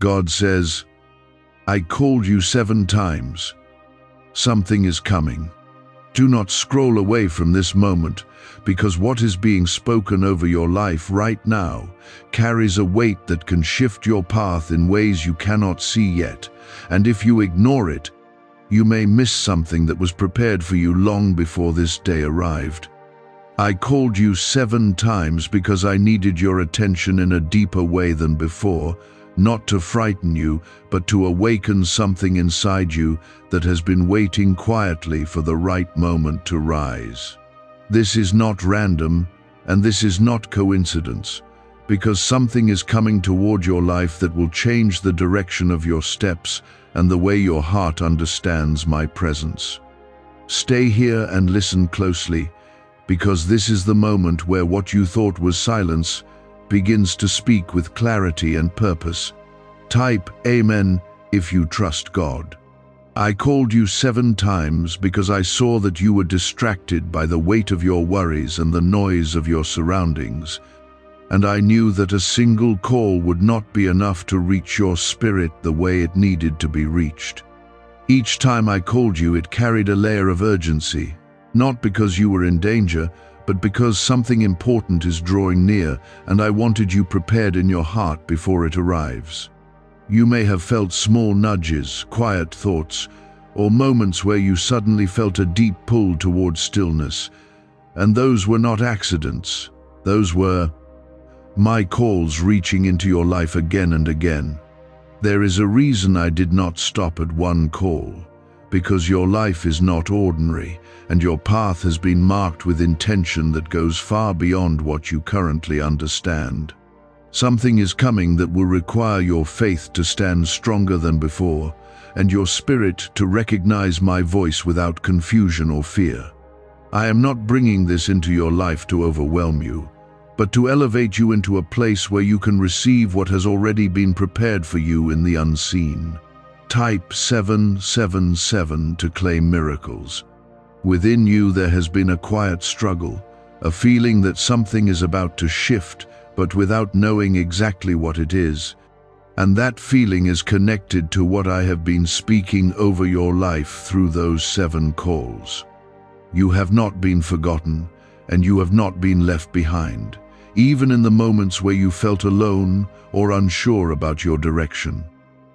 God says, I called you 7 times. Something is coming. Do not scroll away from this moment, because what is being spoken over your life right now carries a weight that can shift your path in ways you cannot see yet. And if you ignore it, you may miss something that was prepared for you long before this day arrived. I called you 7 times because I needed your attention in a deeper way than before, not to frighten you, but to awaken something inside you that has been waiting quietly for the right moment to rise. This is not random, and this is not coincidence, because something is coming toward your life that will change the direction of your steps and the way your heart understands my presence. Stay here and listen closely, because this is the moment where what you thought was silence begins to speak with clarity and purpose. Type Amen if you trust God. I called you 7 times because I saw that you were distracted by the weight of your worries and the noise of your surroundings, and I knew that a single call would not be enough to reach your spirit the way it needed to be reached. Each time I called you, it carried a layer of urgency, not because you were in danger, but because something important is drawing near, and I wanted you prepared in your heart before it arrives. You may have felt small nudges, quiet thoughts, or moments where you suddenly felt a deep pull towards stillness. And those were not accidents. Those were my calls reaching into your life again and again. There is a reason I did not stop at one call, because your life is not ordinary, and your path has been marked with intention that goes far beyond what you currently understand. Something is coming that will require your faith to stand stronger than before, and your spirit to recognize my voice without confusion or fear. I am not bringing this into your life to overwhelm you, but to elevate you into a place where you can receive what has already been prepared for you in the unseen. Type 777 to claim miracles. Within you there has been a quiet struggle, a feeling that something is about to shift, but without knowing exactly what it is. And that feeling is connected to what I have been speaking over your life through those 7 calls. You have not been forgotten, and you have not been left behind, even in the moments where you felt alone or unsure about your direction.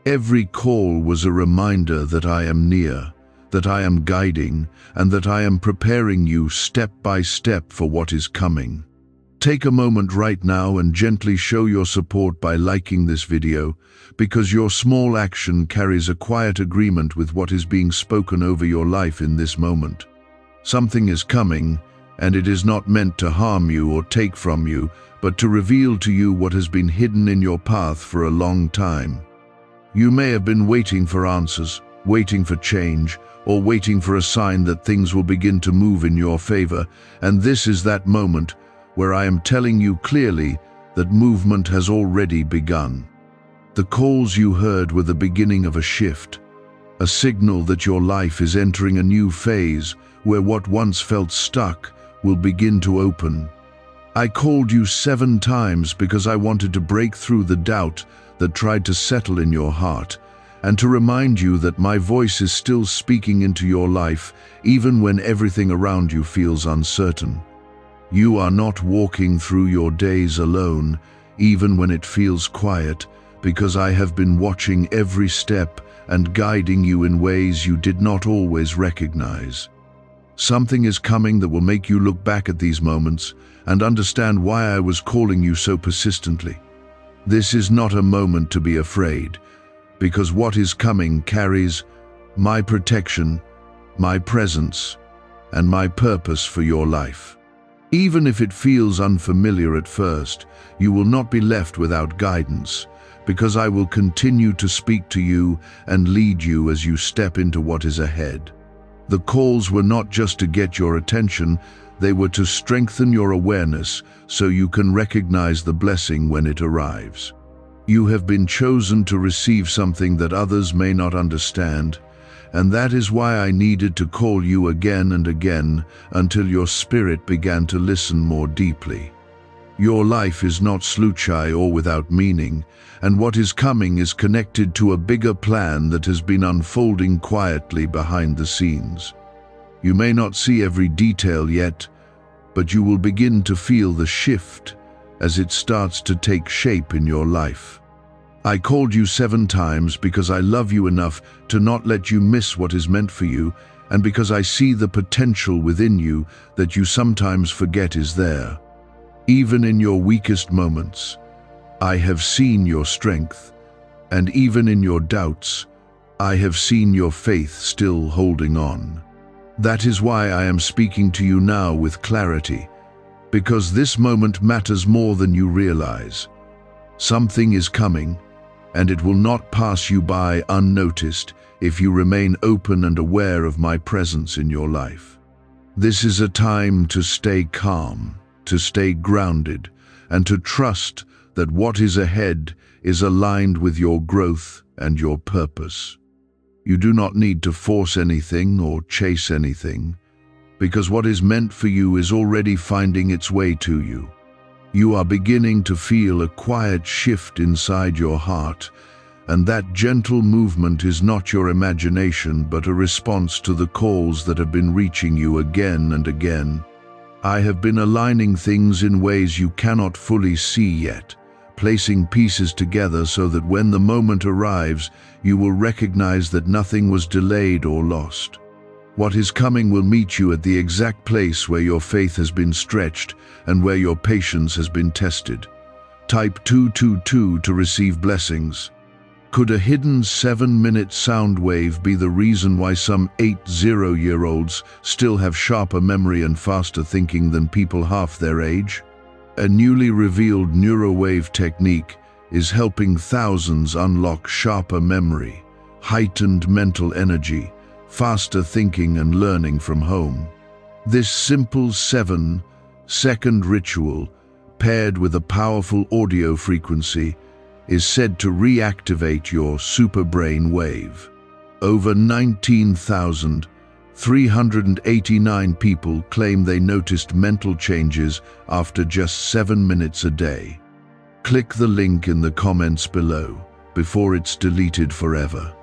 Every call was a reminder that I am near, that I am guiding, and that I am preparing you step by step for what is coming. Take a moment right now and gently show your support by liking this video, because your small action carries a quiet agreement with what is being spoken over your life in this moment. Something is coming, and it is not meant to harm you or take from you, but to reveal to you what has been hidden in your path for a long time. You may have been waiting for answers, waiting for change, or waiting for a sign that things will begin to move in your favor, and this is that moment where I am telling you clearly that movement has already begun. The calls you heard were the beginning of a shift, a signal that your life is entering a new phase where what once felt stuck will begin to open. I called you 7 times because I wanted to break through the doubt that tried to settle in your heart, and to remind you that my voice is still speaking into your life even when everything around you feels uncertain. You are not walking through your days alone, even when it feels quiet, because I have been watching every step and guiding you in ways you did not always recognize. Something is coming that will make you look back at these moments and understand why I was calling you so persistently. This is not a moment to be afraid, because what is coming carries my protection, my presence, and my purpose for your life. Even if it feels unfamiliar at first, you will not be left without guidance, because I will continue to speak to you and lead you as you step into what is ahead. The calls were not just to get your attention, they were to strengthen your awareness so you can recognize the blessing when it arrives. You have been chosen to receive something that others may not understand, and that is why I needed to call you again and again until your spirit began to listen more deeply. Your life is not sluchai or without meaning, and what is coming is connected to a bigger plan that has been unfolding quietly behind the scenes. You may not see every detail yet, but you will begin to feel the shift as it starts to take shape in your life. I called you 7 times because I love you enough to not let you miss what is meant for you, and because I see the potential within you that you sometimes forget is there. Even in your weakest moments, I have seen your strength, and even in your doubts, I have seen your faith still holding on. That is why I am speaking to you now with clarity, because this moment matters more than you realize. Something is coming, and it will not pass you by unnoticed if you remain open and aware of my presence in your life. This is a time to stay calm, to stay grounded, and to trust that what is ahead is aligned with your growth and your purpose. You do not need to force anything or chase anything, because what is meant for you is already finding its way to you. You are beginning to feel a quiet shift inside your heart, and that gentle movement is not your imagination but a response to the calls that have been reaching you again and again. I have been aligning things in ways you cannot fully see yet, placing pieces together so that when the moment arrives, you will recognize that nothing was delayed or lost. What is coming will meet you at the exact place where your faith has been stretched and where your patience has been tested. Type 222 to receive blessings. Could a hidden 7-minute sound wave be the reason why some 80-year-olds still have sharper memory and faster thinking than people half their age? A newly revealed neurowave technique is helping thousands unlock sharper memory, heightened mental energy, faster thinking and learning from home. This simple 7-second ritual, paired with a powerful audio frequency, is said to reactivate your superbrain wave. Over 19,389 people claim they noticed mental changes after just 7 minutes a day. Click the link in the comments below before it's deleted forever.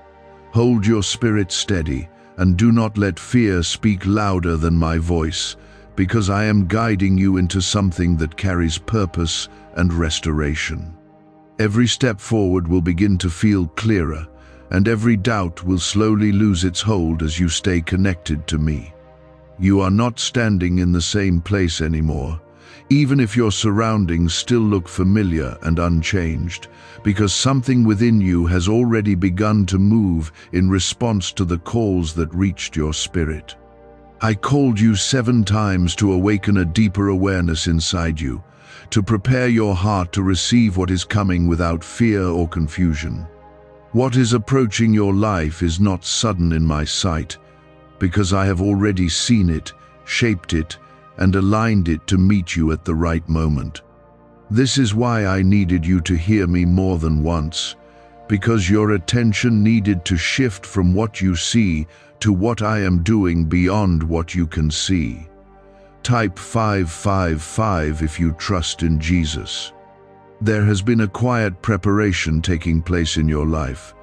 Hold your spirit steady and do not let fear speak louder than my voice, because I am guiding you into something that carries purpose and restoration. Every step forward will begin to feel clearer, and every doubt will slowly lose its hold as you stay connected to me. You are not standing in the same place anymore, even if your surroundings still look familiar and unchanged, because something within you has already begun to move in response to the calls that reached your spirit. I called you 7 times to awaken a deeper awareness inside you, to prepare your heart to receive what is coming without fear or confusion. What is approaching your life is not sudden in my sight, because I have already seen it, shaped it, and aligned it to meet you at the right moment. This is why I needed you to hear me more than once, because your attention needed to shift from what you see to what I am doing beyond what you can see. Type 555 if you trust in Jesus. There has been a quiet preparation taking place in your life,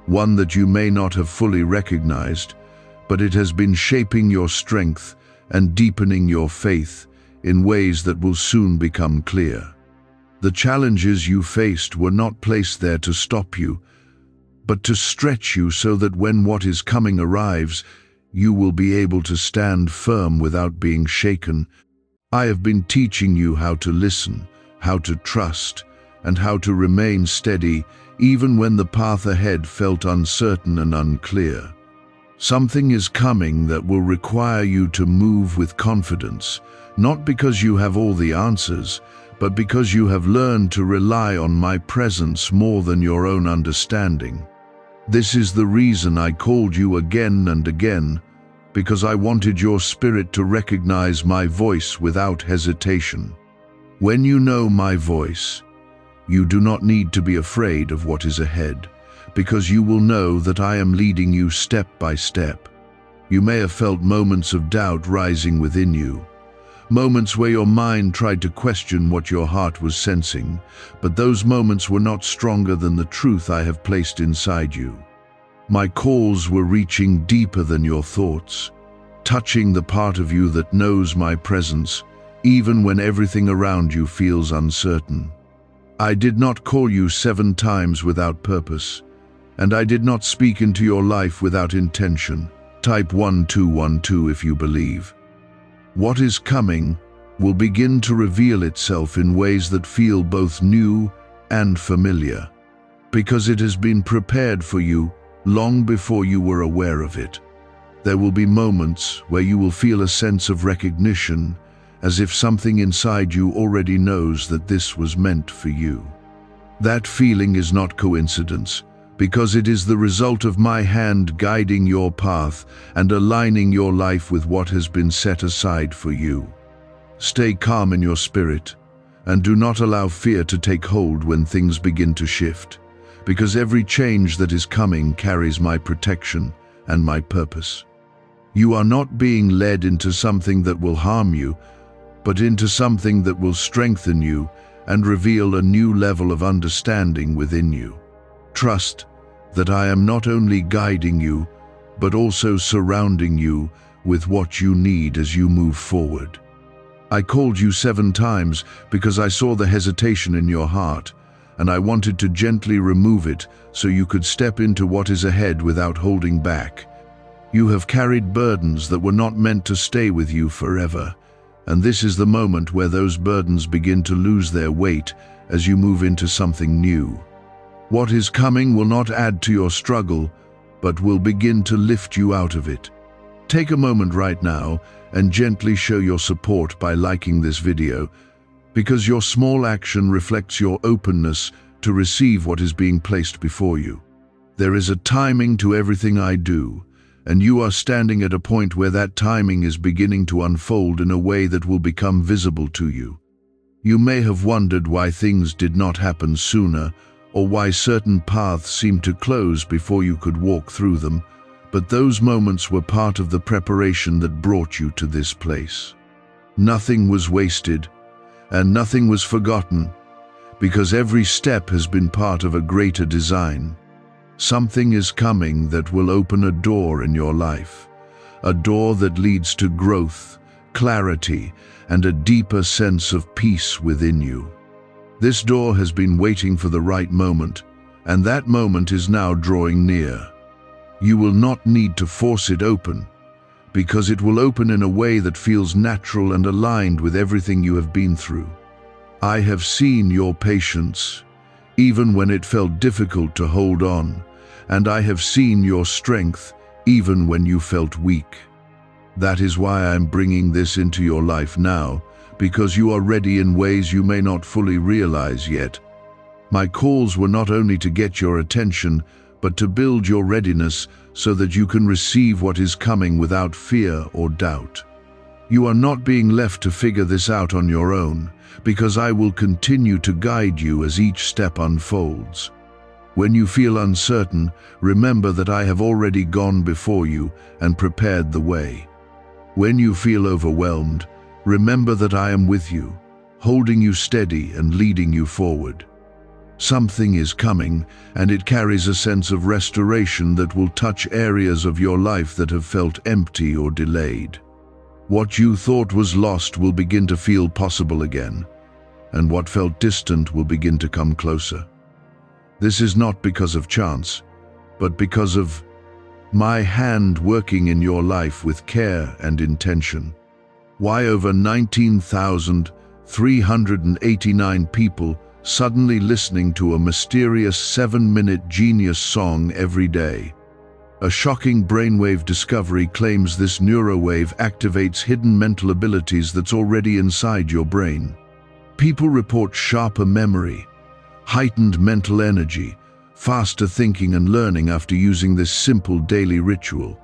one that you may not have fully recognized, but it has been shaping your strength and deepening your faith in ways that will soon become clear. The challenges you faced were not placed there to stop you, but to stretch you so that when what is coming arrives, you will be able to stand firm without being shaken. I have been teaching you how to listen, how to trust, and how to remain steady even when the path ahead felt uncertain and unclear. Something is coming that will require you to move with confidence, not because you have all the answers, but because you have learned to rely on my presence more than your own understanding. This is the reason I called you again and again, because I wanted your spirit to recognize my voice without hesitation. When you know my voice, you do not need to be afraid of what is ahead, because you will know that I am leading you step by step. You may have felt moments of doubt rising within you, Moments where your mind tried to question what your heart was sensing, but those moments were not stronger than the truth I have placed inside you. My calls were reaching deeper than your thoughts, touching the part of you that knows my presence, even when everything around you feels uncertain. I did not call you 7 times without purpose, and I did not speak into your life without intention. Type 1212 if you believe. What is coming will begin to reveal itself in ways that feel both new and familiar, because it has been prepared for you long before you were aware of it. There will be moments where you will feel a sense of recognition, as if something inside you already knows that this was meant for you. That feeling is not coincidence, because it is the result of my hand guiding your path and aligning your life with what has been set aside for you. Stay calm in your spirit, and do not allow fear to take hold when things begin to shift, because every change that is coming carries my protection and my purpose. You are not being led into something that will harm you, but into something that will strengthen you and reveal a new level of understanding within you. Trust that I am not only guiding you, but also surrounding you with what you need as you move forward. I called you 7 times because I saw the hesitation in your heart, and I wanted to gently remove it so you could step into what is ahead without holding back. You have carried burdens that were not meant to stay with you forever, and this is the moment where those burdens begin to lose their weight as you move into something new. What is coming will not add to your struggle, but will begin to lift you out of it. Take a moment right now and gently show your support by liking this video, because your small action reflects your openness to receive what is being placed before you. There is a timing to everything I do, and you are standing at a point where that timing is beginning to unfold in a way that will become visible to you. You may have wondered why things did not happen sooner, or why certain paths seemed to close before you could walk through them, but those moments were part of the preparation that brought you to this place. Nothing was wasted, and nothing was forgotten, because every step has been part of a greater design. Something is coming that will open a door in your life, a door that leads to growth, clarity, and a deeper sense of peace within you. This door has been waiting for the right moment, and that moment is now drawing near. You will not need to force it open, because it will open in a way that feels natural and aligned with everything you have been through. I have seen your patience, even when it felt difficult to hold on, and I have seen your strength, even when you felt weak. That is why I am bringing this into your life now, because you are ready in ways you may not fully realize yet. My calls were not only to get your attention, but to build your readiness so that you can receive what is coming without fear or doubt. You are not being left to figure this out on your own, because I will continue to guide you as each step unfolds. When you feel uncertain, remember that I have already gone before you and prepared the way. When you feel overwhelmed, remember that I am with you, holding you steady and leading you forward. Something is coming, and it carries a sense of restoration that will touch areas of your life that have felt empty or delayed. What you thought was lost will begin to feel possible again, and what felt distant will begin to come closer. This is not because of chance, but because of my hand working in your life with care and intention. Why over 19,389 people suddenly listening to a mysterious 7-minute genius song every day? A shocking brainwave discovery claims this neurowave activates hidden mental abilities that's already inside your brain. People report sharper memory, heightened mental energy, faster thinking and learning after using this simple daily ritual.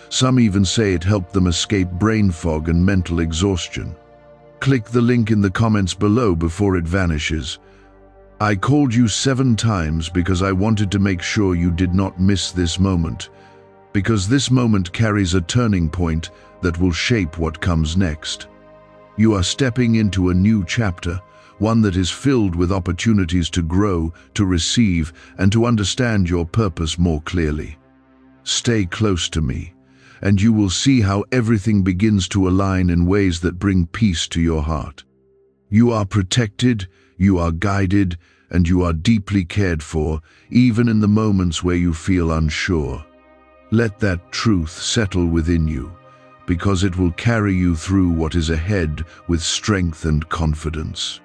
Some even say it helped them escape brain fog and mental exhaustion. Click the link in the comments below before it vanishes. I called you 7 times because I wanted to make sure you did not miss this moment, because this moment carries a turning point that will shape what comes next. You are stepping into a new chapter, one that is filled with opportunities to grow, to receive, and to understand your purpose more clearly. Stay close to me, and you will see how everything begins to align in ways that bring peace to your heart. You are protected, you are guided, and you are deeply cared for, even in the moments where you feel unsure. Let that truth settle within you, because it will carry you through what is ahead with strength and confidence.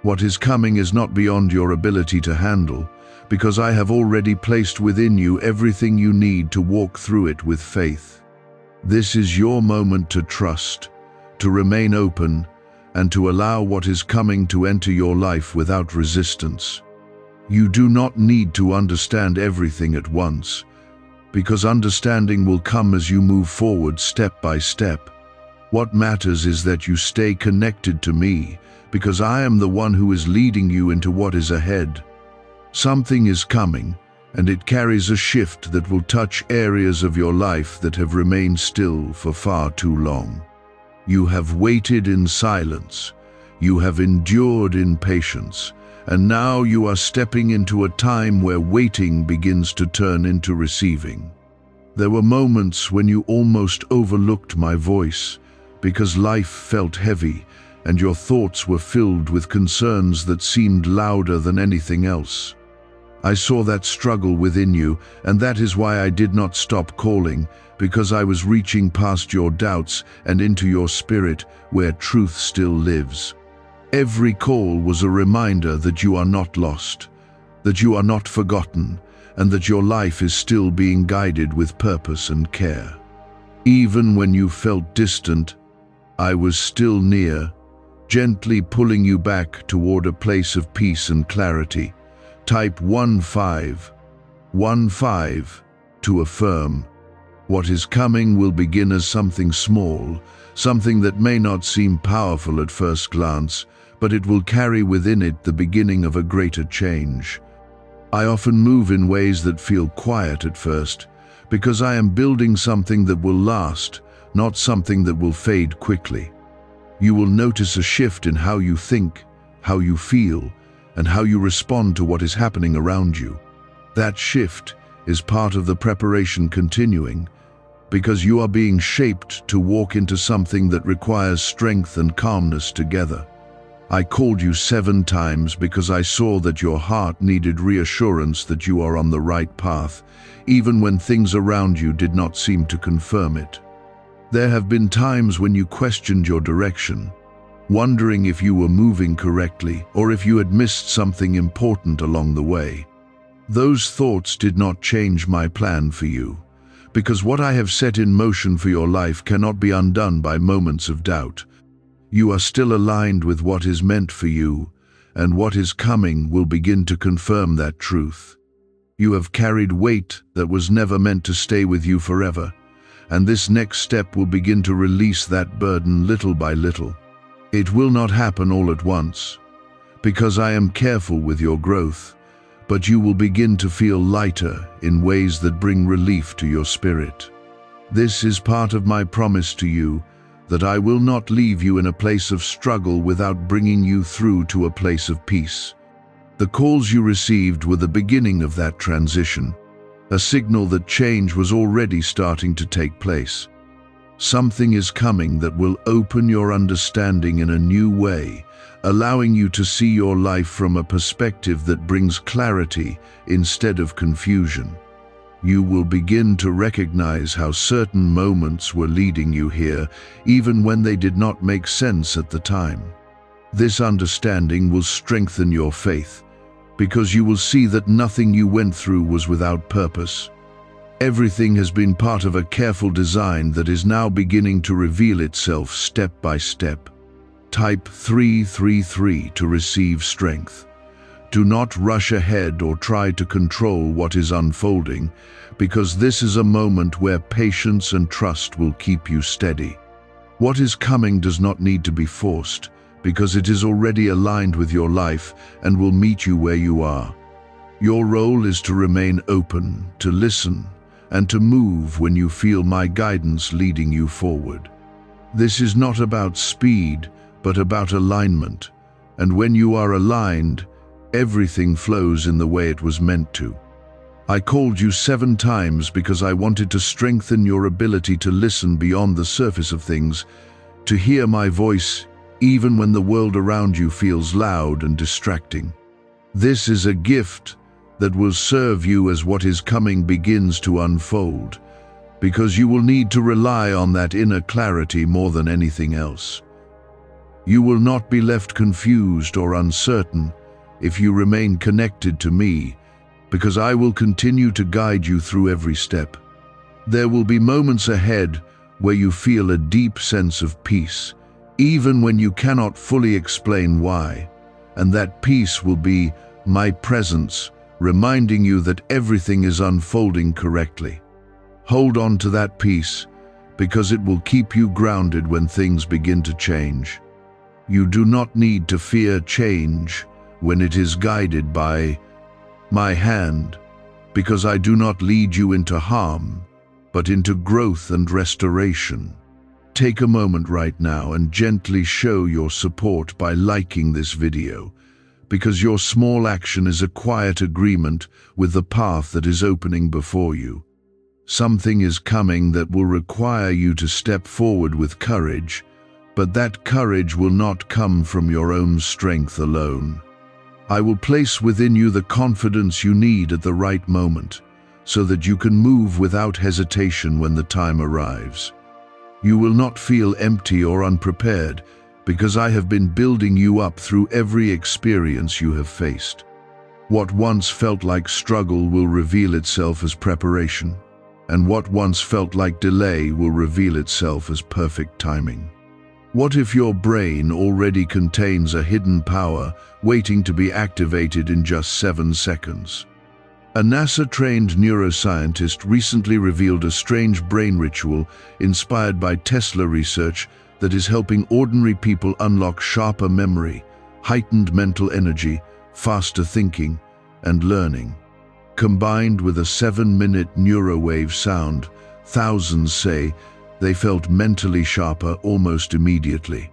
What is coming is not beyond your ability to handle, because I have already placed within you everything you need to walk through it with faith. This is your moment to trust, to remain open, and to allow what is coming to enter your life without resistance. You do not need to understand everything at once, because understanding will come as you move forward step by step. What matters is that you stay connected to me, because I am the one who is leading you into what is ahead. Something is coming, and it carries a shift that will touch areas of your life that have remained still for far too long. You have waited in silence, you have endured in patience, and now you are stepping into a time where waiting begins to turn into receiving. There were moments when you almost overlooked my voice, because life felt heavy, and your thoughts were filled with concerns that seemed louder than anything else. I saw that struggle within you, and that is why I did not stop calling, because I was reaching past your doubts and into your spirit where truth still lives. Every call was a reminder that you are not lost, that you are not forgotten, and that your life is still being guided with purpose and care. Even when you felt distant, I was still near, gently pulling you back toward a place of peace and clarity. Type 1515 to affirm. What is coming will begin as something small, something that may not seem powerful at first glance, but it will carry within it the beginning of a greater change. I often move in ways that feel quiet at first, because I am building something that will last, not something that will fade quickly. You will notice a shift in how you think, how you feel, and how you respond to what is happening around you. That shift is part of the preparation continuing, because you are being shaped to walk into something that requires strength and calmness together. I called you 7 times because I saw that your heart needed reassurance that you are on the right path, even when things around you did not seem to confirm it. There have been times when you questioned your direction, wondering if you were moving correctly or if you had missed something important along the way. Those thoughts did not change my plan for you, because what I have set in motion for your life cannot be undone by moments of doubt. You are still aligned with what is meant for you, and what is coming will begin to confirm that truth. You have carried weight that was never meant to stay with you forever, and this next step will begin to release that burden little by little. It will not happen all at once, because I am careful with your growth, but you will begin to feel lighter in ways that bring relief to your spirit. This is part of my promise to you, that I will not leave you in a place of struggle without bringing you through to a place of peace. The calls you received were the beginning of that transition, a signal that change was already starting to take place. Something is coming that will open your understanding in a new way, allowing you to see your life from a perspective that brings clarity instead of confusion. You will begin to recognize how certain moments were leading you here, even when they did not make sense at the time. This understanding will strengthen your faith, because you will see that nothing you went through was without purpose. Everything has been part of a careful design that is now beginning to reveal itself step by step. Type 333 to receive strength. Do not rush ahead or try to control what is unfolding, because this is a moment where patience and trust will keep you steady. What is coming does not need to be forced, because it is already aligned with your life and will meet you where you are. Your role is to remain open, to listen, and to move when you feel my guidance leading you forward. This is not about speed, but about alignment. And when you are aligned, everything flows in the way it was meant to. I called you 7 times because I wanted to strengthen your ability to listen beyond the surface of things, to hear my voice even when the world around you feels loud and distracting. This is a gift that will serve you as what is coming begins to unfold, because you will need to rely on that inner clarity more than anything else. You will not be left confused or uncertain if you remain connected to me, because I will continue to guide you through every step. There will be moments ahead where you feel a deep sense of peace, even when you cannot fully explain why, and that peace will be my presence, reminding you that everything is unfolding correctly. Hold on to that peace, because it will keep you grounded when things begin to change. You do not need to fear change when it is guided by my hand, because I do not lead you into harm, but into growth and restoration. Take a moment right now and gently show your support by liking this video, because your small action is a quiet agreement with the path that is opening before you. Something is coming that will require you to step forward with courage, but that courage will not come from your own strength alone. I will place within you the confidence you need at the right moment, so that you can move without hesitation when the time arrives. You will not feel empty or unprepared, because I have been building you up through every experience you have faced. What once felt like struggle will reveal itself as preparation, and what once felt like delay will reveal itself as perfect timing. What if your brain already contains a hidden power waiting to be activated in just 7 seconds? A NASA-trained neuroscientist recently revealed a strange brain ritual inspired by Tesla research that is helping ordinary people unlock sharper memory, heightened mental energy, faster thinking, and learning. Combined with a 7-minute neurowave sound, thousands say they felt mentally sharper almost immediately.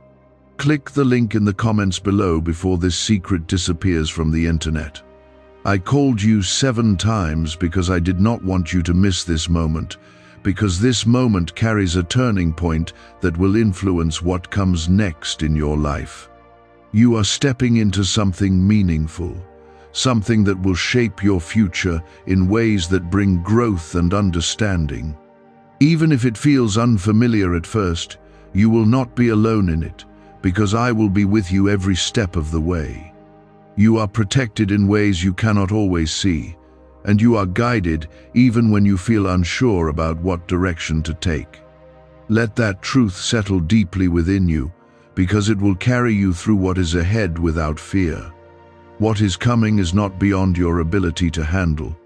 Click the link in the comments below before this secret disappears from the internet. I called you 7 times because I did not want you to miss this moment, because this moment carries a turning point that will influence what comes next in your life. You are stepping into something meaningful, something that will shape your future in ways that bring growth and understanding. Even if it feels unfamiliar at first, you will not be alone in it, because I will be with you every step of the way. You are protected in ways you cannot always see, and you are guided even when you feel unsure about what direction to take. Let that truth settle deeply within you, because it will carry you through what is ahead without fear. What is coming is not beyond your ability to handle,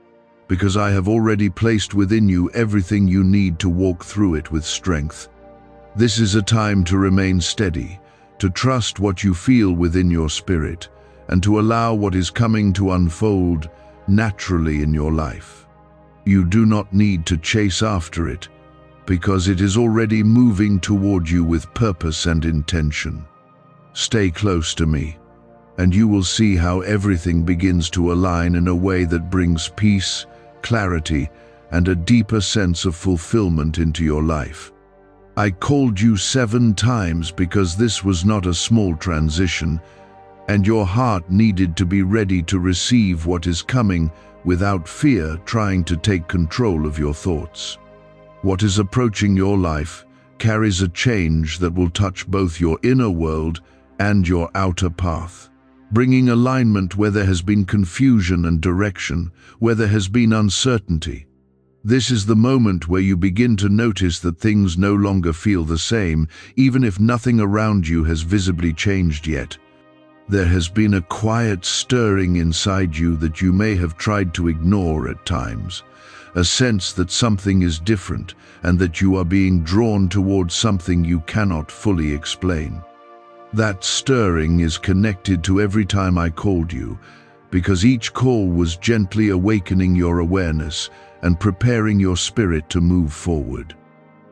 because I have already placed within you everything you need to walk through it with strength. This is a time to remain steady, to trust what you feel within your spirit, and to allow what is coming to unfold naturally in your life. You do not need to chase after it, because it is already moving toward you with purpose and intention. Stay close to me, and you will see how everything begins to align in a way that brings peace, clarity, and a deeper sense of fulfillment into your life. I called you 7 times because this was not a small transition, and your heart needed to be ready to receive what is coming without fear trying to take control of your thoughts. What is approaching your life carries a change that will touch both your inner world and your outer path, bringing alignment where there has been confusion and direction, where there has been uncertainty. This is the moment where you begin to notice that things no longer feel the same, even if nothing around you has visibly changed yet. There has been a quiet stirring inside you that you may have tried to ignore at times, a sense that something is different and that you are being drawn towards something you cannot fully explain. That stirring is connected to every time I called you, because each call was gently awakening your awareness and preparing your spirit to move forward.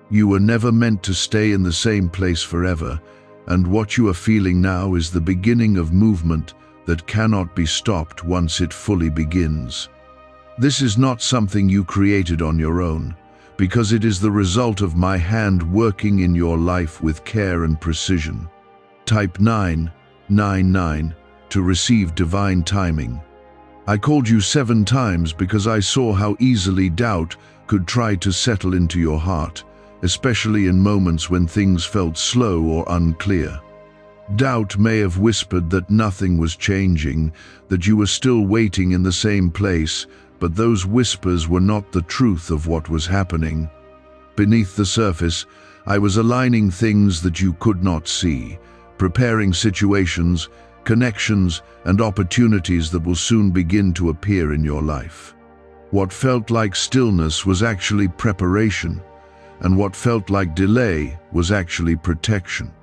You were never meant to stay in the same place forever, And what you are feeling now is the beginning of movement that cannot be stopped once it fully begins. This is not something you created on your own, because it is the result of my hand working in your life with care and precision. Type 999 to receive divine timing. I called you 7 times because I saw how easily doubt could try to settle into your heart, especially in moments when things felt slow or unclear. Doubt may have whispered that nothing was changing, that you were still waiting in the same place, but those whispers were not the truth of what was happening. Beneath the surface, I was aligning things that you could not see, preparing situations, connections, and opportunities that will soon begin to appear in your life. What felt like stillness was actually preparation, and what felt like delay was actually protection.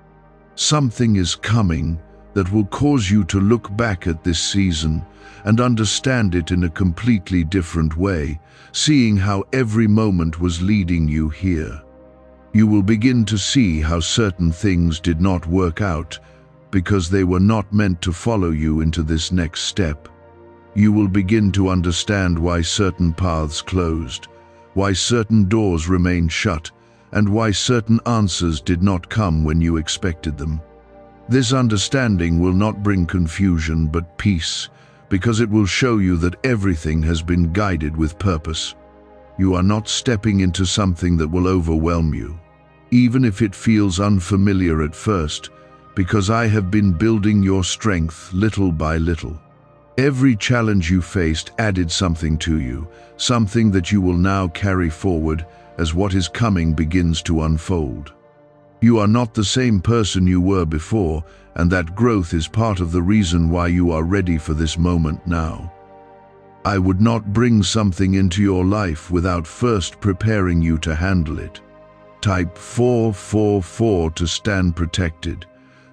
Something is coming that will cause you to look back at this season and understand it in a completely different way, seeing how every moment was leading you here. You will begin to see how certain things did not work out because they were not meant to follow you into this next step. You will begin to understand why certain paths closed, why certain doors remained shut, and why certain answers did not come when you expected them. This understanding will not bring confusion but peace, because it will show you that everything has been guided with purpose. You are not stepping into something that will overwhelm you, even if it feels unfamiliar at first, because I have been building your strength little by little. Every challenge you faced added something to you, something that you will now carry forward as what is coming begins to unfold. You are not the same person you were before, and that growth is part of the reason why you are ready for this moment now. I would not bring something into your life without first preparing you to handle it. Type 444 to stand protected.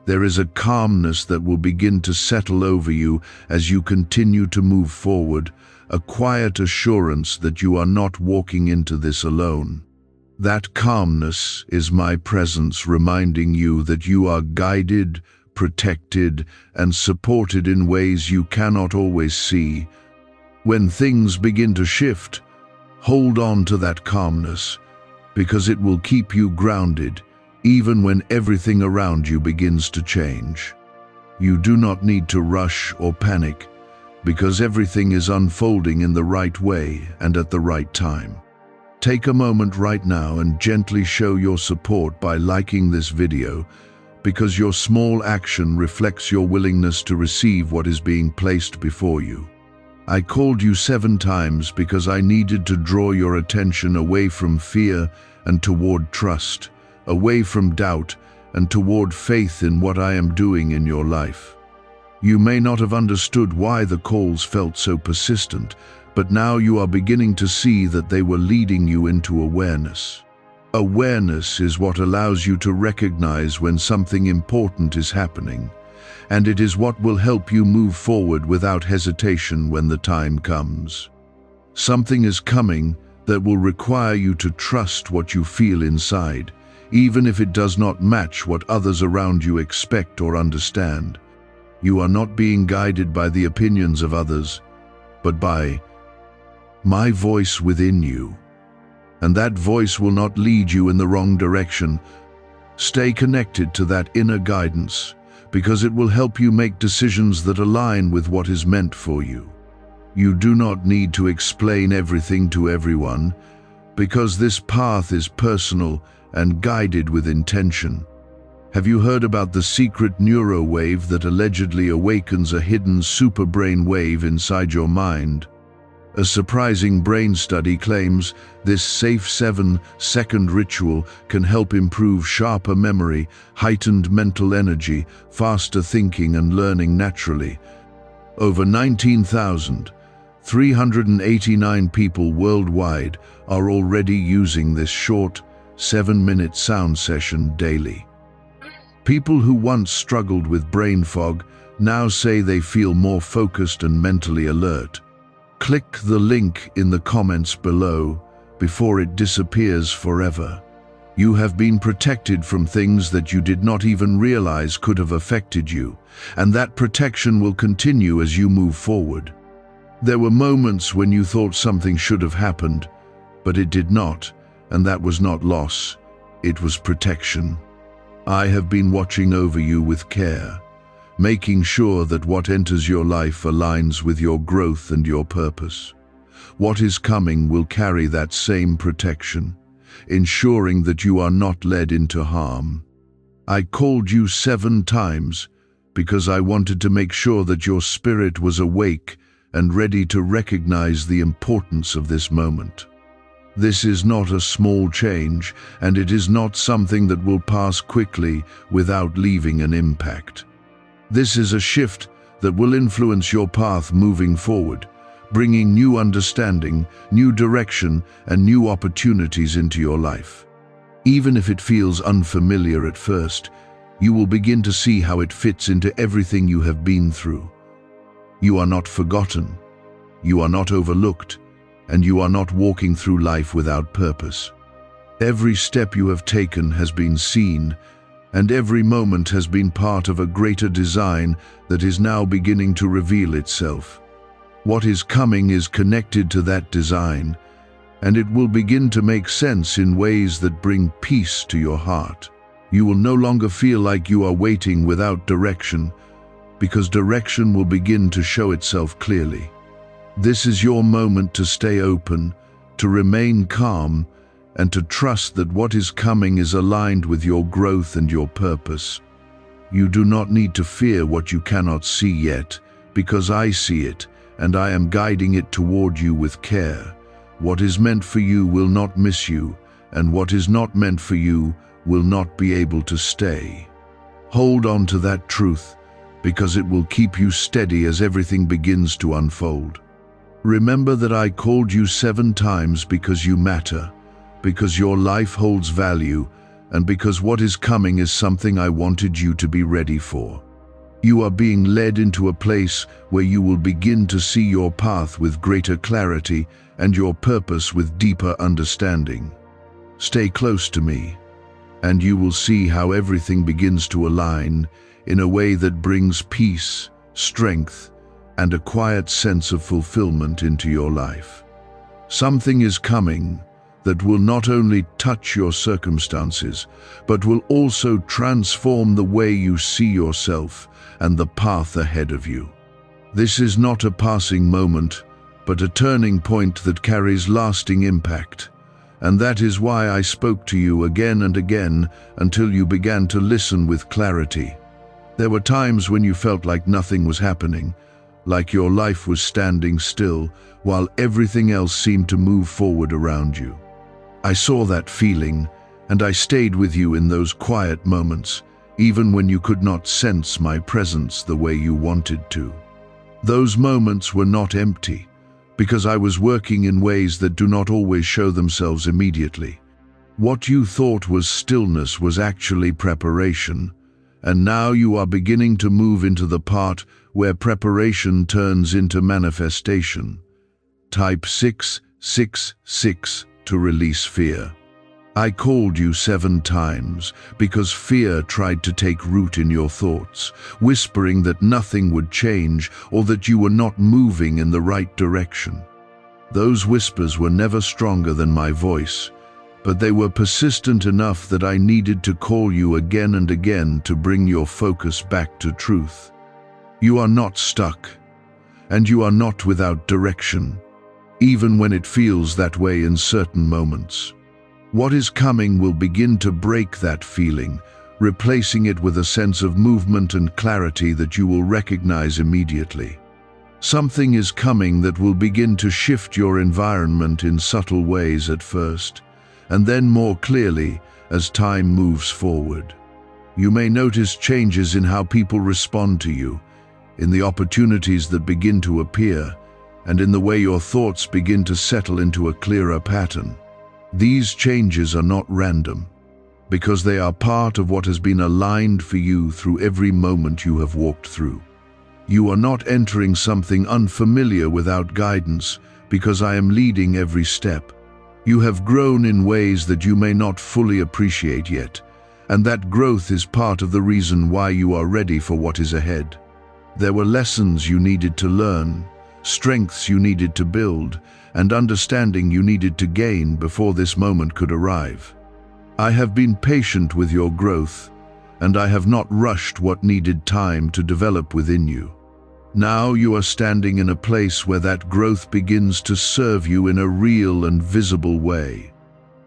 There is a calmness that will begin to settle over you as you continue to move forward, a quiet assurance that you are not walking into this alone. That calmness is my presence reminding you that you are guided, protected, and supported in ways you cannot always see. When things begin to shift, hold on to that calmness, because it will keep you grounded, even when everything around you begins to change. You do not need to rush or panic, because everything is unfolding in the right way and at the right time. Take a moment right now and gently show your support by liking this video, because your small action reflects your willingness to receive what is being placed before you. I called you 7 times because I needed to draw your attention away from fear and toward trust, away from doubt and toward faith in what I am doing in your life. You may not have understood why the calls felt so persistent, but now you are beginning to see that they were leading you into awareness. Awareness is what allows you to recognize when something important is happening, and it is what will help you move forward without hesitation when the time comes. Something is coming that will require you to trust what you feel inside, even if it does not match what others around you expect or understand. You are not being guided by the opinions of others, but by my voice within you. And that voice will not lead you in the wrong direction. Stay connected to that inner guidance, because it will help you make decisions that align with what is meant for you. You do not need to explain everything to everyone, because this path is personal and guided with intention. Have you heard about the secret neurowave that allegedly awakens a hidden superbrain wave inside your mind? A surprising brain study claims this safe 7-second ritual can help improve sharper memory, heightened mental energy, faster thinking and learning naturally. Over 19,389 people worldwide are already using this short, 7-minute sound session daily. People who once struggled with brain fog now say they feel more focused and mentally alert. Click the link in the comments below before it disappears forever. You have been protected from things that you did not even realize could have affected you, and that protection will continue as you move forward. There were moments when you thought something should have happened, but it did not, and that was not loss, it was protection. I have been watching over you with care, making sure that what enters your life aligns with your growth and your purpose. What is coming will carry that same protection, ensuring that you are not led into harm. I called you 7 times because I wanted to make sure that your spirit was awake and ready to recognize the importance of this moment. This is not a small change, and it is not something that will pass quickly without leaving an impact. This is a shift that will influence your path moving forward, bringing new understanding, new direction, and new opportunities into your life. Even if it feels unfamiliar at first, you will begin to see how it fits into everything you have been through. You are not forgotten, you are not overlooked, and you are not walking through life without purpose. Every step you have taken has been seen, and every moment has been part of a greater design that is now beginning to reveal itself. What is coming is connected to that design, and it will begin to make sense in ways that bring peace to your heart. You will no longer feel like you are waiting without direction, because direction will begin to show itself clearly. This is your moment to stay open, to remain calm, and to trust that what is coming is aligned with your growth and your purpose. You do not need to fear what you cannot see yet, because I see it, and I am guiding it toward you with care. What is meant for you will not miss you, and what is not meant for you will not be able to stay. Hold on to that truth, because it will keep you steady as everything begins to unfold. Remember that I called you 7 times because you matter, because your life holds value, and because what is coming is something I wanted you to be ready for. You are being led into a place where you will begin to see your path with greater clarity and your purpose with deeper understanding. Stay close to me, and you will see how everything begins to align in a way that brings peace, strength, and a quiet sense of fulfillment into your life. Something is coming that will not only touch your circumstances, but will also transform the way you see yourself and the path ahead of you. This is not a passing moment, but a turning point that carries lasting impact. And that is why I spoke to you again and again until you began to listen with clarity. There were times when you felt like nothing was happening, like your life was standing still while everything else seemed to move forward around you. I saw that feeling, and I stayed with you in those quiet moments, even when you could not sense my presence the way you wanted to. Those moments were not empty, because I was working in ways that do not always show themselves immediately. What you thought was stillness was actually preparation, and now you are beginning to move into the part where preparation turns into manifestation. Type 666 to release fear. I called you 7 times because fear tried to take root in your thoughts, whispering that nothing would change or that you were not moving in the right direction. Those whispers were never stronger than my voice, but they were persistent enough that I needed to call you again and again to bring your focus back to truth. You are not stuck, and you are not without direction, even when it feels that way in certain moments. What is coming will begin to break that feeling, replacing it with a sense of movement and clarity that you will recognize immediately. Something is coming that will begin to shift your environment in subtle ways at first, and then more clearly as time moves forward. You may notice changes in how people respond to you, in the opportunities that begin to appear, and in the way your thoughts begin to settle into a clearer pattern. These changes are not random, because they are part of what has been aligned for you through every moment you have walked through. You are not entering something unfamiliar without guidance, because I am leading every step. You have grown in ways that you may not fully appreciate yet, and that growth is part of the reason why you are ready for what is ahead. There were lessons you needed to learn, strengths you needed to build, and understanding you needed to gain before this moment could arrive. I have been patient with your growth, and I have not rushed what needed time to develop within you. Now you are standing in a place where that growth begins to serve you in a real and visible way.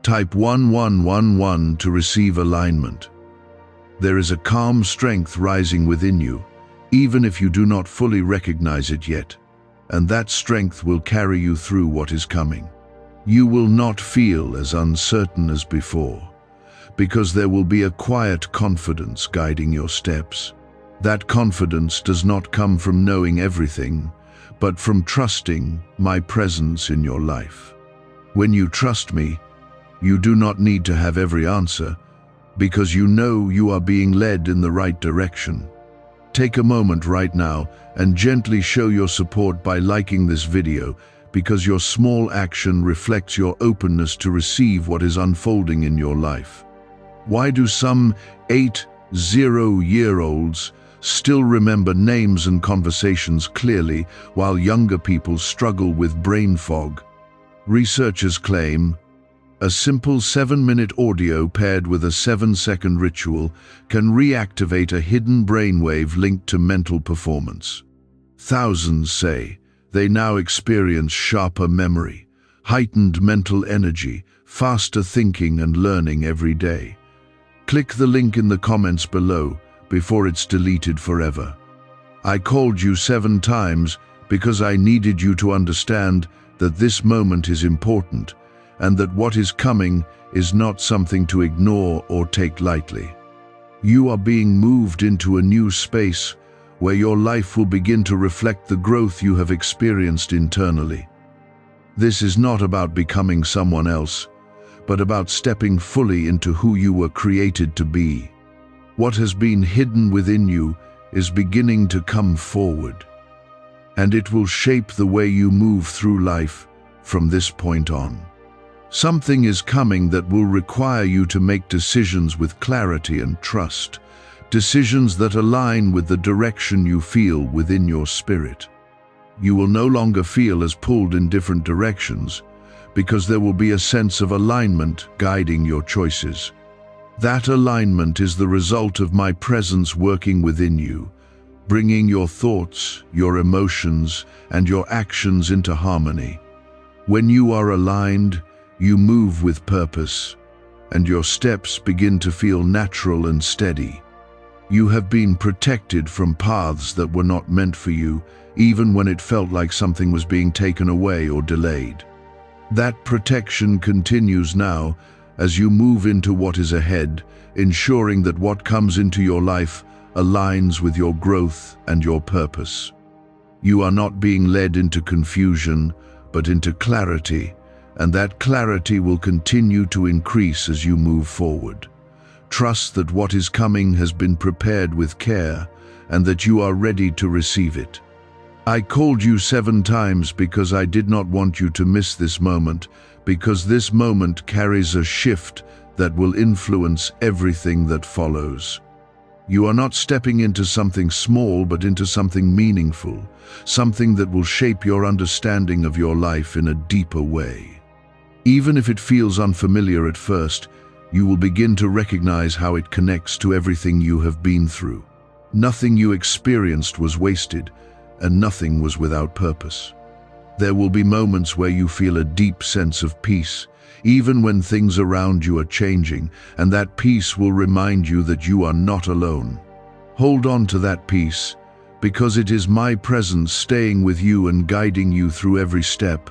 Type 1111 to receive alignment. There is a calm strength rising within you, even if you do not fully recognize it yet, and that strength will carry you through what is coming. You will not feel as uncertain as before, because there will be a quiet confidence guiding your steps. That confidence does not come from knowing everything, but from trusting my presence in your life. When you trust me, you do not need to have every answer, because you know you are being led in the right direction. Take a moment right now and gently show your support by liking this video, because your small action reflects your openness to receive what is unfolding in your life. Why do some 80-year-olds still remember names and conversations clearly, while younger people struggle with brain fog? Researchers claim a simple 7-minute audio paired with a 7-second ritual can reactivate a hidden brainwave linked to mental performance. Thousands say they now experience sharper memory, heightened mental energy, faster thinking and learning every day. Click the link in the comments below before it's deleted forever. I called you 7 times because I needed you to understand that this moment is important, and that what is coming is not something to ignore or take lightly. You are being moved into a new space where your life will begin to reflect the growth you have experienced internally. This is not about becoming someone else, but about stepping fully into who you were created to be. What has been hidden within you is beginning to come forward, and it will shape the way you move through life from this point on. Something is coming that will require you to make decisions with clarity and trust, decisions that align with the direction you feel within your spirit. You will no longer feel as pulled in different directions, because there will be a sense of alignment guiding your choices. That alignment is the result of my presence working within you, bringing your thoughts, your emotions, and your actions into harmony. When you are aligned, you move with purpose, and your steps begin to feel natural and steady. You have been protected from paths that were not meant for you, even when it felt like something was being taken away or delayed. That protection continues now as you move into what is ahead, ensuring that what comes into your life aligns with your growth and your purpose. You are not being led into confusion, but into clarity, and that clarity will continue to increase as you move forward. Trust that what is coming has been prepared with care, and that you are ready to receive it. I called you 7 times because I did not want you to miss this moment, because this moment carries a shift that will influence everything that follows. You are not stepping into something small, but into something meaningful, something that will shape your understanding of your life in a deeper way. Even if it feels unfamiliar at first, you will begin to recognize how it connects to everything you have been through. Nothing you experienced was wasted, and nothing was without purpose. There will be moments where you feel a deep sense of peace, even when things around you are changing, and that peace will remind you that you are not alone. Hold on to that peace, because it is my presence staying with you and guiding you through every step.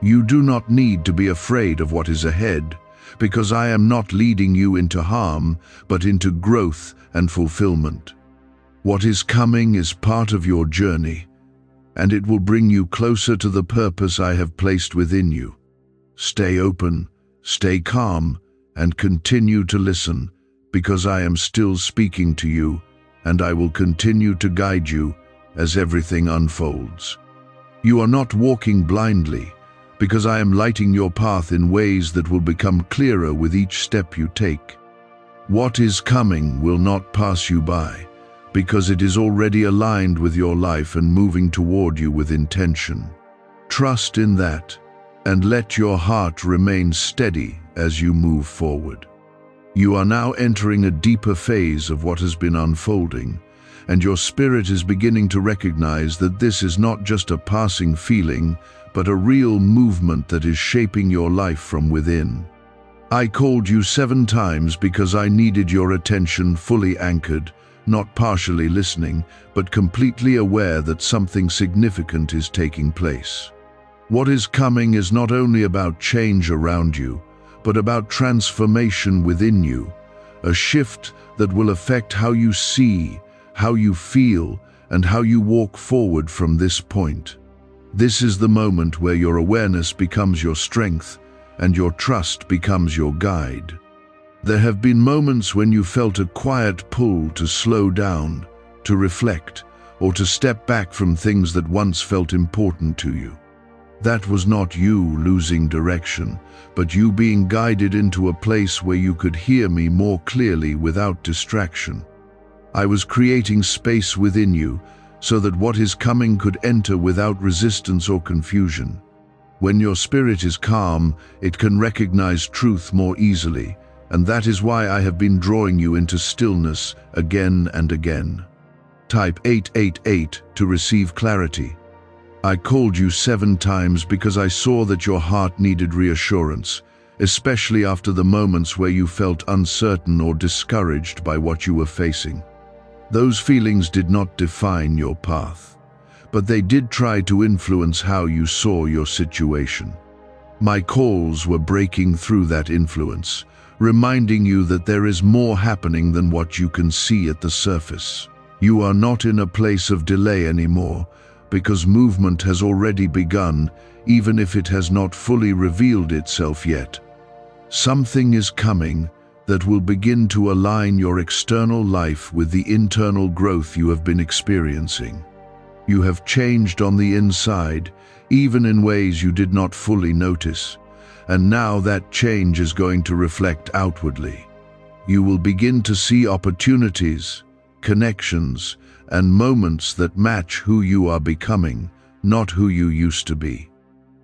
You do not need to be afraid of what is ahead, because I am not leading you into harm, but into growth and fulfillment. What is coming is part of your journey, and it will bring you closer to the purpose I have placed within you. Stay open, stay calm, and continue to listen, because I am still speaking to you, and I will continue to guide you as everything unfolds. You are not walking blindly, because I am lighting your path in ways that will become clearer with each step you take. What is coming will not pass you by, because it is already aligned with your life and moving toward you with intention. Trust in that, and let your heart remain steady as you move forward. You are now entering a deeper phase of what has been unfolding, and your spirit is beginning to recognize that this is not just a passing feeling, but a real movement that is shaping your life from within. I called you 7 times because I needed your attention fully anchored, not partially listening, but completely aware that something significant is taking place. What is coming is not only about change around you, but about transformation within you, a shift that will affect how you see, how you feel, and how you walk forward from this point. This is the moment where your awareness becomes your strength and your trust becomes your guide. There have been moments when you felt a quiet pull to slow down, to reflect, or to step back from things that once felt important to you. That was not you losing direction, but you being guided into a place where you could hear me more clearly without distraction. I was creating space within you so that what is coming could enter without resistance or confusion. When your spirit is calm, it can recognize truth more easily, and that is why I have been drawing you into stillness again and again. Type 888 to receive clarity. I called you 7 times because I saw that your heart needed reassurance, especially after the moments where you felt uncertain or discouraged by what you were facing. Those feelings did not define your path, but they did try to influence how you saw your situation. My calls were breaking through that influence, reminding you that there is more happening than what you can see at the surface. You are not in a place of delay anymore, because movement has already begun, even if it has not fully revealed itself yet. Something is coming that will begin to align your external life with the internal growth you have been experiencing. You have changed on the inside, even in ways you did not fully notice, and now that change is going to reflect outwardly. You will begin to see opportunities, connections, and moments that match who you are becoming, not who you used to be.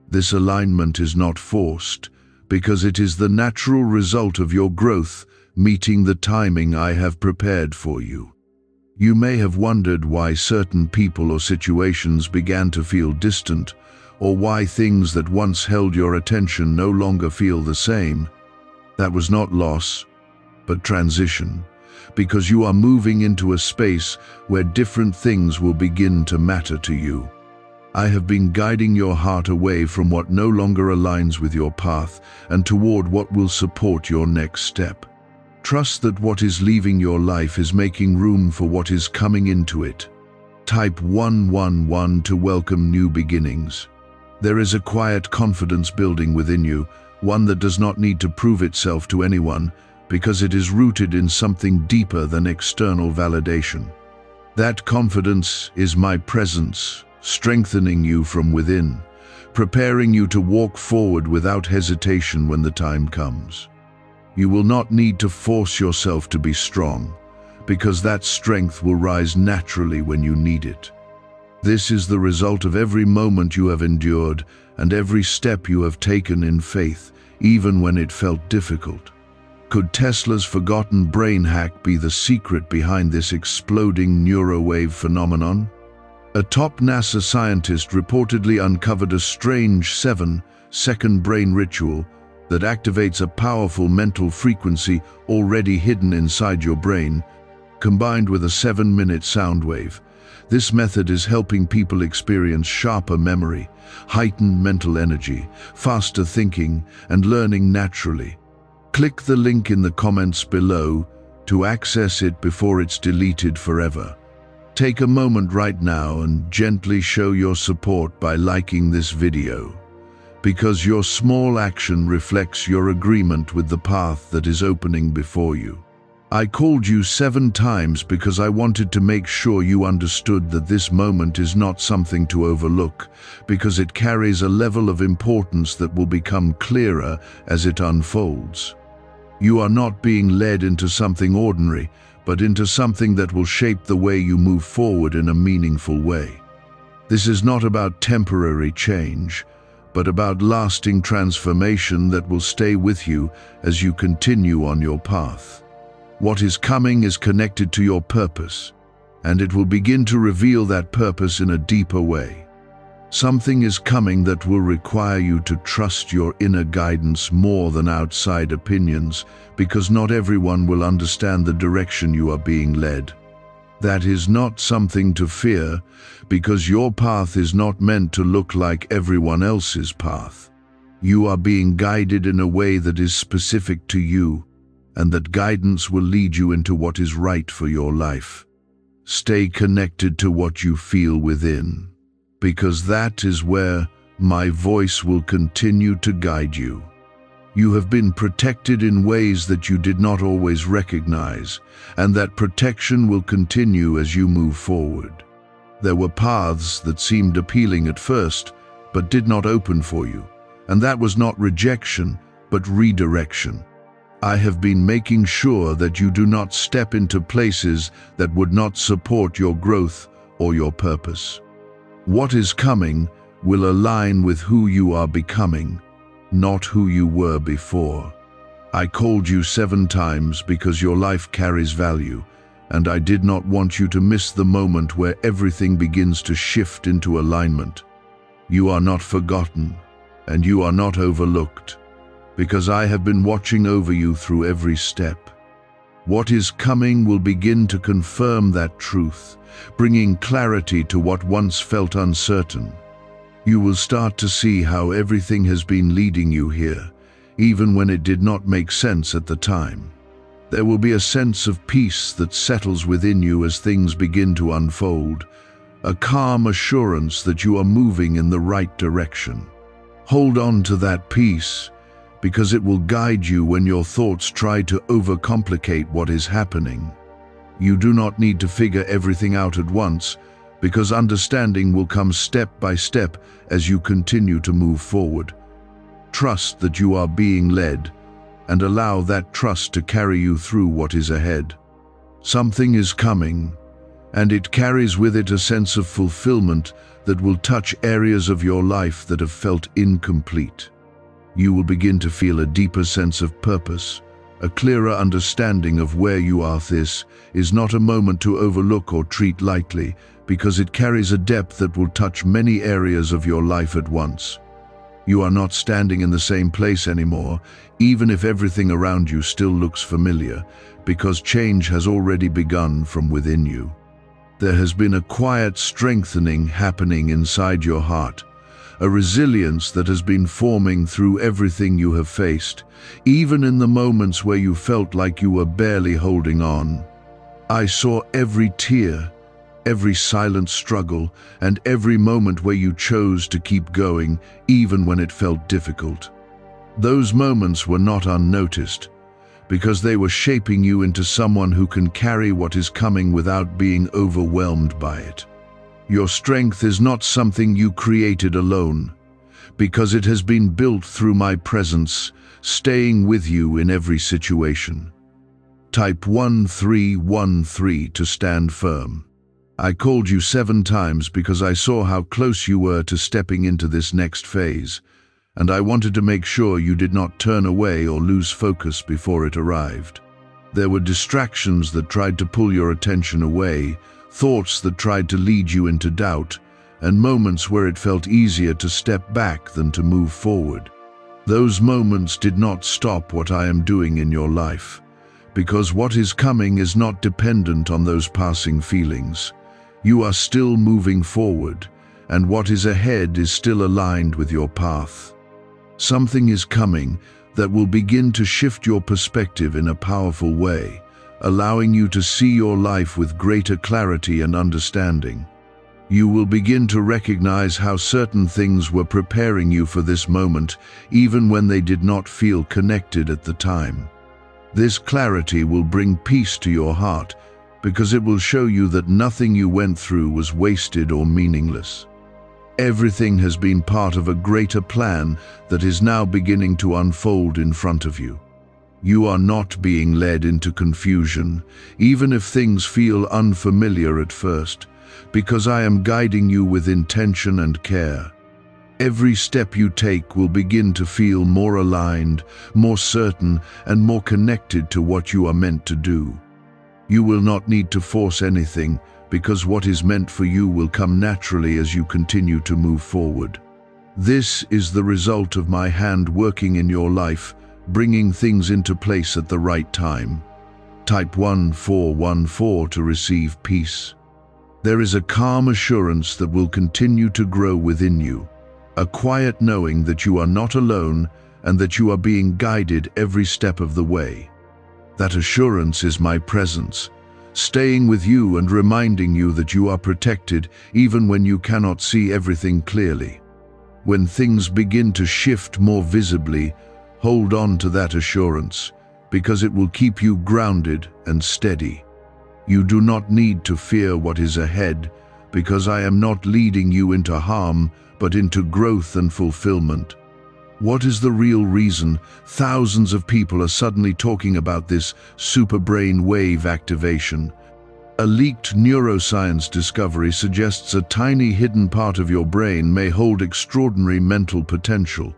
This alignment is not forced, because it is the natural result of your growth meeting the timing I have prepared for you. You may have wondered why certain people or situations began to feel distant, or why things that once held your attention no longer feel the same. That was not loss, but transition, because you are moving into a space where different things will begin to matter to you. I have been guiding your heart away from what no longer aligns with your path and toward what will support your next step. Trust that what is leaving your life is making room for what is coming into it. Type 111 to welcome new beginnings. There is a quiet confidence building within you, one that does not need to prove itself to anyone, because it is rooted in something deeper than external validation. That confidence is my presence, strengthening you from within, preparing you to walk forward without hesitation when the time comes. You will not need to force yourself to be strong, because that strength will rise naturally when you need it. This is the result of every moment you have endured and every step you have taken in faith, even when it felt difficult. Could Tesla's forgotten brain hack be the secret behind this exploding neurowave phenomenon? A top NASA scientist reportedly uncovered a strange 7-second brain ritual that activates a powerful mental frequency already hidden inside your brain, combined with a 7-minute sound wave. This method is helping people experience sharper memory, heightened mental energy, faster thinking, and learning naturally. Click the link in the comments below to access it before it's deleted forever. Take a moment right now and gently show your support by liking this video, because your small action reflects your agreement with the path that is opening before you. I called you 7 times because I wanted to make sure you understood that this moment is not something to overlook, because it carries a level of importance that will become clearer as it unfolds. You are not being led into something ordinary, but into something that will shape the way you move forward in a meaningful way. This is not about temporary change, but about lasting transformation that will stay with you as you continue on your path. What is coming is connected to your purpose, and it will begin to reveal that purpose in a deeper way. Something is coming that will require you to trust your inner guidance more than outside opinions, because not everyone will understand the direction you are being led. That is not something to fear, because your path is not meant to look like everyone else's path. You are being guided in a way that is specific to you, and that guidance will lead you into what is right for your life. Stay connected to what you feel within, because that is where my voice will continue to guide you. You have been protected in ways that you did not always recognize, and that protection will continue as you move forward. There were paths that seemed appealing at first, but did not open for you, and that was not rejection, but redirection. I have been making sure that you do not step into places that would not support your growth or your purpose. What is coming will align with who you are becoming, not who you were before. I called you 7 times because your life carries value, and I did not want you to miss the moment where everything begins to shift into alignment. You are not forgotten, and you are not overlooked, because I have been watching over you through every step. What is coming will begin to confirm that truth, bringing clarity to what once felt uncertain. You will start to see how everything has been leading you here, even when it did not make sense at the time. There will be a sense of peace that settles within you as things begin to unfold, a calm assurance that you are moving in the right direction. Hold on to that peace, because it will guide you when your thoughts try to overcomplicate what is happening. You do not need to figure everything out at once, because understanding will come step by step as you continue to move forward. Trust that you are being led, and allow that trust to carry you through what is ahead. Something is coming, and it carries with it a sense of fulfillment that will touch areas of your life that have felt incomplete. You will begin to feel a deeper sense of purpose, a clearer understanding of where you are. This is not a moment to overlook or treat lightly, because it carries a depth that will touch many areas of your life at once. You are not standing in the same place anymore, even if everything around you still looks familiar, because change has already begun from within you. There has been a quiet strengthening happening inside your heart, a resilience that has been forming through everything you have faced, even in the moments where you felt like you were barely holding on. I saw every tear, every silent struggle, and every moment where you chose to keep going, even when it felt difficult. Those moments were not unnoticed, because they were shaping you into someone who can carry what is coming without being overwhelmed by it. Your strength is not something you created alone, because it has been built through my presence, staying with you in every situation. Type 1313 to stand firm. I called you 7 times because I saw how close you were to stepping into this next phase, and I wanted to make sure you did not turn away or lose focus before it arrived. There were distractions that tried to pull your attention away, thoughts that tried to lead you into doubt, and moments where it felt easier to step back than to move forward. Those moments did not stop what I am doing in your life, because what is coming is not dependent on those passing feelings. You are still moving forward, and what is ahead is still aligned with your path. Something is coming that will begin to shift your perspective in a powerful way, allowing you to see your life with greater clarity and understanding. You will begin to recognize how certain things were preparing you for this moment, even when they did not feel connected at the time. This clarity will bring peace to your heart because it will show you that nothing you went through was wasted or meaningless. Everything has been part of a greater plan that is now beginning to unfold in front of you. You are not being led into confusion, even if things feel unfamiliar at first, because I am guiding you with intention and care. Every step you take will begin to feel more aligned, more certain, and more connected to what you are meant to do. You will not need to force anything, because what is meant for you will come naturally as you continue to move forward. This is the result of my hand working in your life, bringing things into place at the right time. Type 1414 to receive peace. There is a calm assurance that will continue to grow within you, a quiet knowing that you are not alone and that you are being guided every step of the way. That assurance is my presence, staying with you and reminding you that you are protected even when you cannot see everything clearly. When things begin to shift more visibly, hold on to that assurance, because it will keep you grounded and steady. You do not need to fear what is ahead, because I am not leading you into harm, but into growth and fulfillment. What is the real reason thousands of people are suddenly talking about this superbrain wave activation? A leaked neuroscience discovery suggests a tiny hidden part of your brain may hold extraordinary mental potential.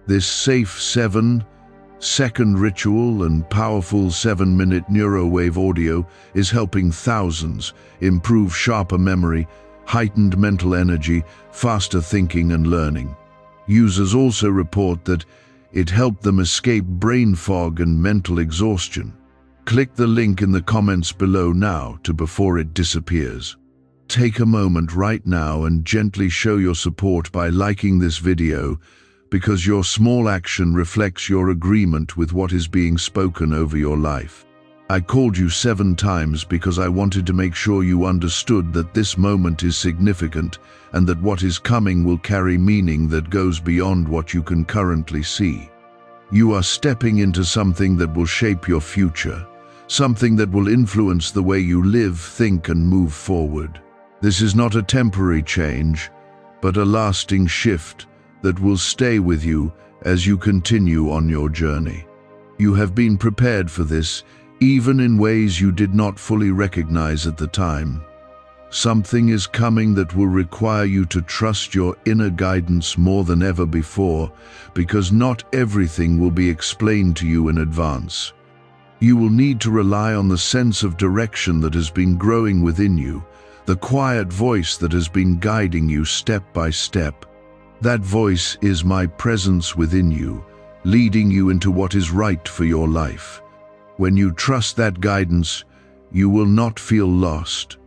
This safe 7-second ritual and powerful 7-minute neurowave audio is helping thousands improve sharper memory, heightened mental energy, faster thinking and learning. Users also report that it helped them escape brain fog and mental exhaustion. Click the link in the comments below now before it disappears. Take a moment right now and gently show your support by liking this video, because your small action reflects your agreement with what is being spoken over your life. I called you 7 times because I wanted to make sure you understood that this moment is significant and that what is coming will carry meaning that goes beyond what you can currently see. You are stepping into something that will shape your future, something that will influence the way you live, think, and move forward. This is not a temporary change, but a lasting shift that will stay with you as you continue on your journey. You have been prepared for this, even in ways you did not fully recognize at the time. Something is coming that will require you to trust your inner guidance more than ever before, because not everything will be explained to you in advance. You will need to rely on the sense of direction that has been growing within you, the quiet voice that has been guiding you step by step. That voice is my presence within you, leading you into what is right for your life. When you trust that guidance, you will not feel lost,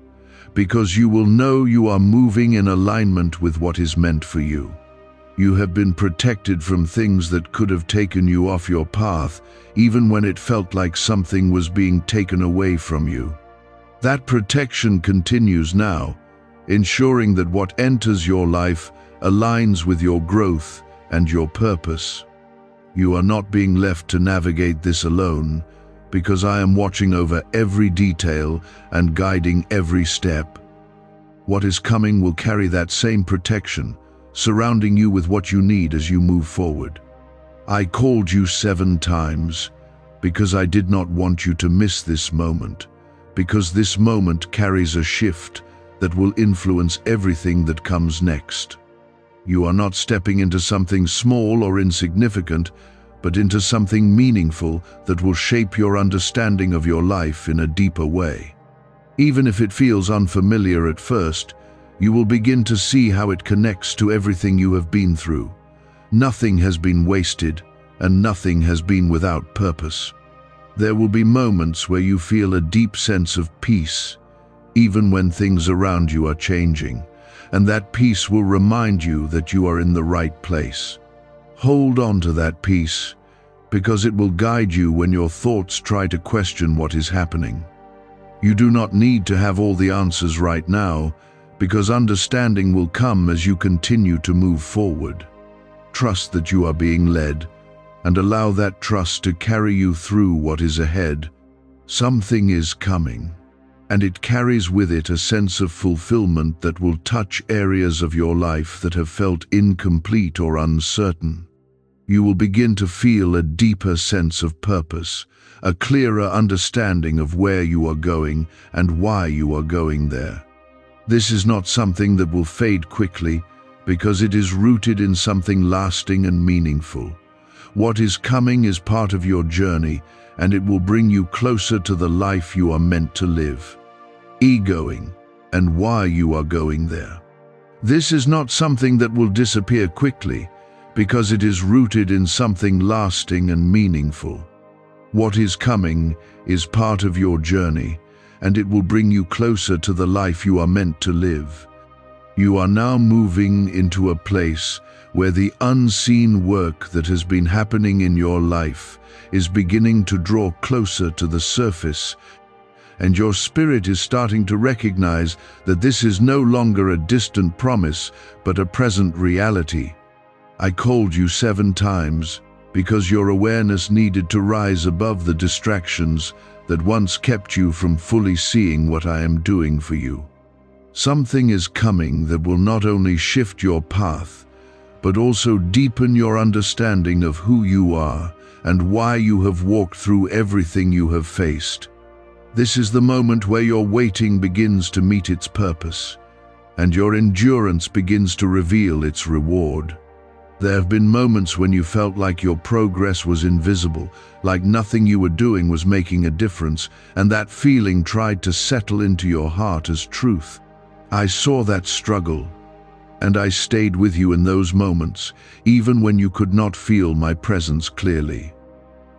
because you will know you are moving in alignment with what is meant for you. You have been protected from things that could have taken you off your path, even when it felt like something was being taken away from you. That protection continues now, ensuring that what enters your life aligns with your growth and your purpose. You are not being left to navigate this alone, because I am watching over every detail and guiding every step. What is coming will carry that same protection, surrounding you with what you need as you move forward. I called you 7 times because I did not want you to miss this moment, because this moment carries a shift that will influence everything that comes next. You are not stepping into something small or insignificant, but into something meaningful that will shape your understanding of your life in a deeper way. Even if it feels unfamiliar at first, you will begin to see how it connects to everything you have been through. Nothing has been wasted, and nothing has been without purpose. There will be moments where you feel a deep sense of peace, even when things around you are changing, and that peace will remind you that you are in the right place. Hold on to that peace, because it will guide you when your thoughts try to question what is happening. You do not need to have all the answers right now, because understanding will come as you continue to move forward. Trust that you are being led, and allow that trust to carry you through what is ahead. Something is coming, and it carries with it a sense of fulfillment that will touch areas of your life that have felt incomplete or uncertain. You will begin to feel a deeper sense of purpose, a clearer understanding of where you are going and why you are going there. This is not something that will fade quickly, because it is rooted in something lasting and meaningful. What is coming is part of your journey, and it will bring you closer to the life you are meant to live. Going and why you are going there. This is not something that will disappear quickly, because it is rooted in something lasting and meaningful. What is coming is part of your journey, and it will bring you closer to the life you are meant to live. You are now moving into a place where the unseen work that has been happening in your life is beginning to draw closer to the surface, and your spirit is starting to recognize that this is no longer a distant promise, but a present reality. I called you 7 times because your awareness needed to rise above the distractions that once kept you from fully seeing what I am doing for you. Something is coming that will not only shift your path, but also deepen your understanding of who you are and why you have walked through everything you have faced. This is the moment where your waiting begins to meet its purpose, and your endurance begins to reveal its reward. There have been moments when you felt like your progress was invisible, like nothing you were doing was making a difference, and that feeling tried to settle into your heart as truth. I saw that struggle, and I stayed with you in those moments, even when you could not feel my presence clearly.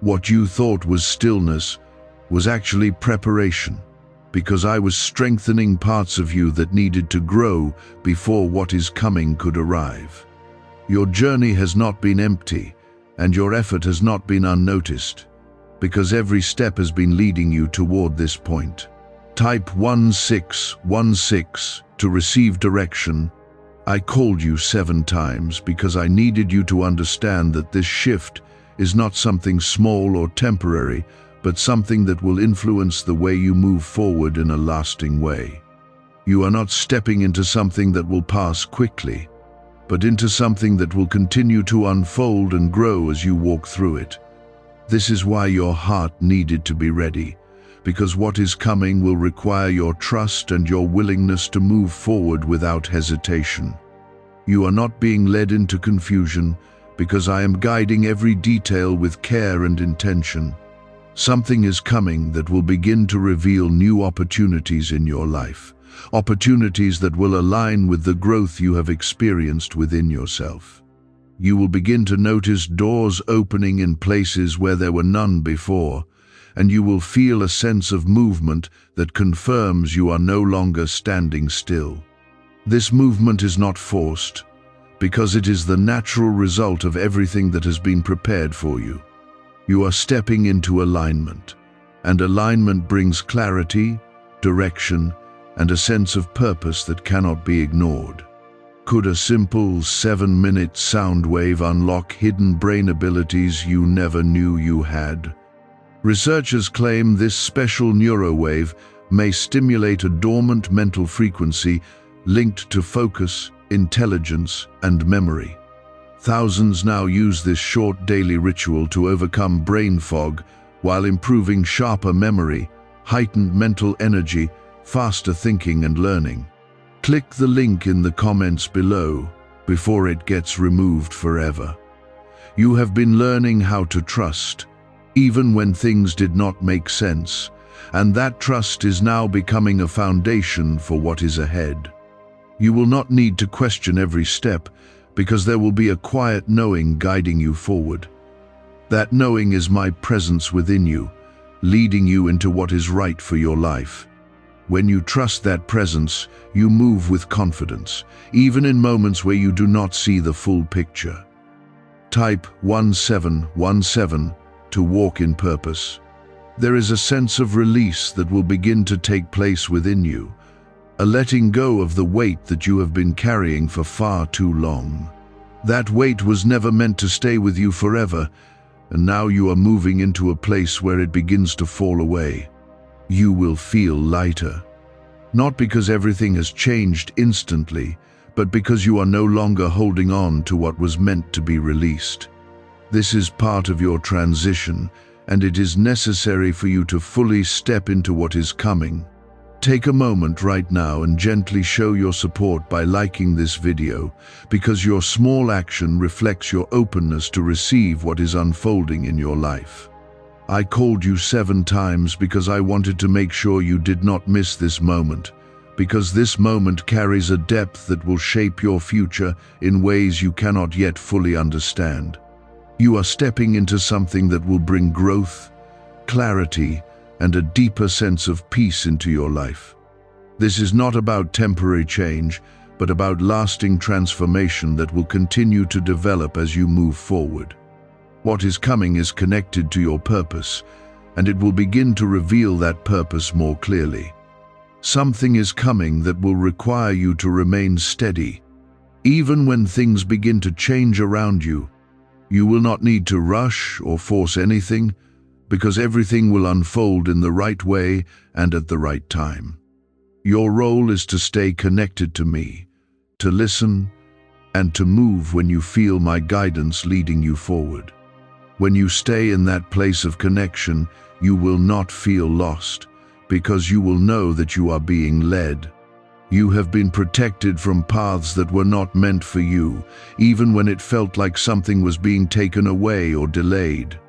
What you thought was stillness was actually preparation, because I was strengthening parts of you that needed to grow before what is coming could arrive. Your journey has not been empty, and your effort has not been unnoticed, because every step has been leading you toward this point. Type 1616 to receive direction. I called you 7 times because I needed you to understand that this shift is not something small or temporary, but something that will influence the way you move forward in a lasting way. You are not stepping into something that will pass quickly, but into something that will continue to unfold and grow as you walk through it. This is why your heart needed to be ready, because what is coming will require your trust and your willingness to move forward without hesitation. You are not being led into confusion, because I am guiding every detail with care and intention. Something is coming that will begin to reveal new opportunities in your life, opportunities that will align with the growth you have experienced within yourself. You will begin to notice doors opening in places where there were none before, and you will feel a sense of movement that confirms you are no longer standing still. This movement is not forced, because it is the natural result of everything that has been prepared for you. You are stepping into alignment, and alignment brings clarity, direction, and a sense of purpose that cannot be ignored. Could a simple 7-minute sound wave unlock hidden brain abilities you never knew you had? Researchers claim this special neurowave may stimulate a dormant mental frequency linked to focus, intelligence, and memory. Thousands now use this short daily ritual to overcome brain fog while improving sharper memory, heightened mental energy, faster thinking and learning. Click the link in the comments below before it gets removed forever. You have been learning how to trust, even when things did not make sense, and that trust is now becoming a foundation for what is ahead. You will not need to question every step, because there will be a quiet knowing guiding you forward. That knowing is my presence within you, leading you into what is right for your life. When you trust that presence, you move with confidence, even in moments where you do not see the full picture. Type 1717 to walk in purpose. There is a sense of release that will begin to take place within you, a letting go of the weight that you have been carrying for far too long. That weight was never meant to stay with you forever, and now you are moving into a place where it begins to fall away. You will feel lighter. Not because everything has changed instantly, but because you are no longer holding on to what was meant to be released. This is part of your transition, and it is necessary for you to fully step into what is coming. Take a moment right now and gently show your support by liking this video, because your small action reflects your openness to receive what is unfolding in your life. I called you 7 times because I wanted to make sure you did not miss this moment, because this moment carries a depth that will shape your future in ways you cannot yet fully understand. You are stepping into something that will bring growth, clarity, and a deeper sense of peace into your life. This is not about temporary change, but about lasting transformation that will continue to develop as you move forward. What is coming is connected to your purpose, and it will begin to reveal that purpose more clearly. Something is coming that will require you to remain steady. Even when things begin to change around you, you will not need to rush or force anything, because everything will unfold in the right way and at the right time. Your role is to stay connected to me, to listen, and to move when you feel my guidance leading you forward. When you stay in that place of connection, you will not feel lost, because you will know that you are being led. You have been protected from paths that were not meant for you, even when it felt like something was being taken away or delayed.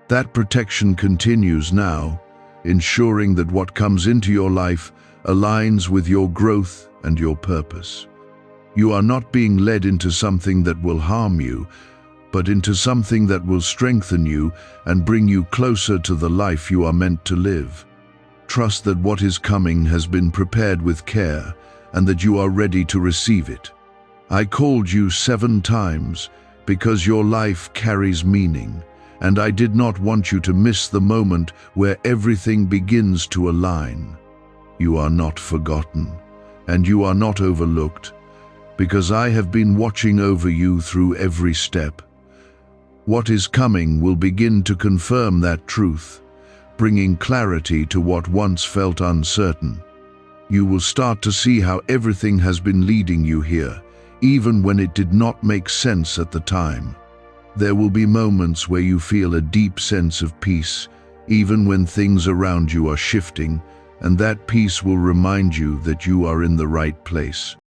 That protection continues now, ensuring that what comes into your life aligns with your growth and your purpose. You are not being led into something that will harm you, but into something that will strengthen you and bring you closer to the life you are meant to live. Trust that what is coming has been prepared with care and that you are ready to receive it. I called you 7 times because your life carries meaning, and I did not want you to miss the moment where everything begins to align. You are not forgotten, and you are not overlooked, because I have been watching over you through every step. What is coming will begin to confirm that truth, bringing clarity to what once felt uncertain. You will start to see how everything has been leading you here, even when it did not make sense at the time. There will be moments where you feel a deep sense of peace, even when things around you are shifting, and that peace will remind you that you are in the right place.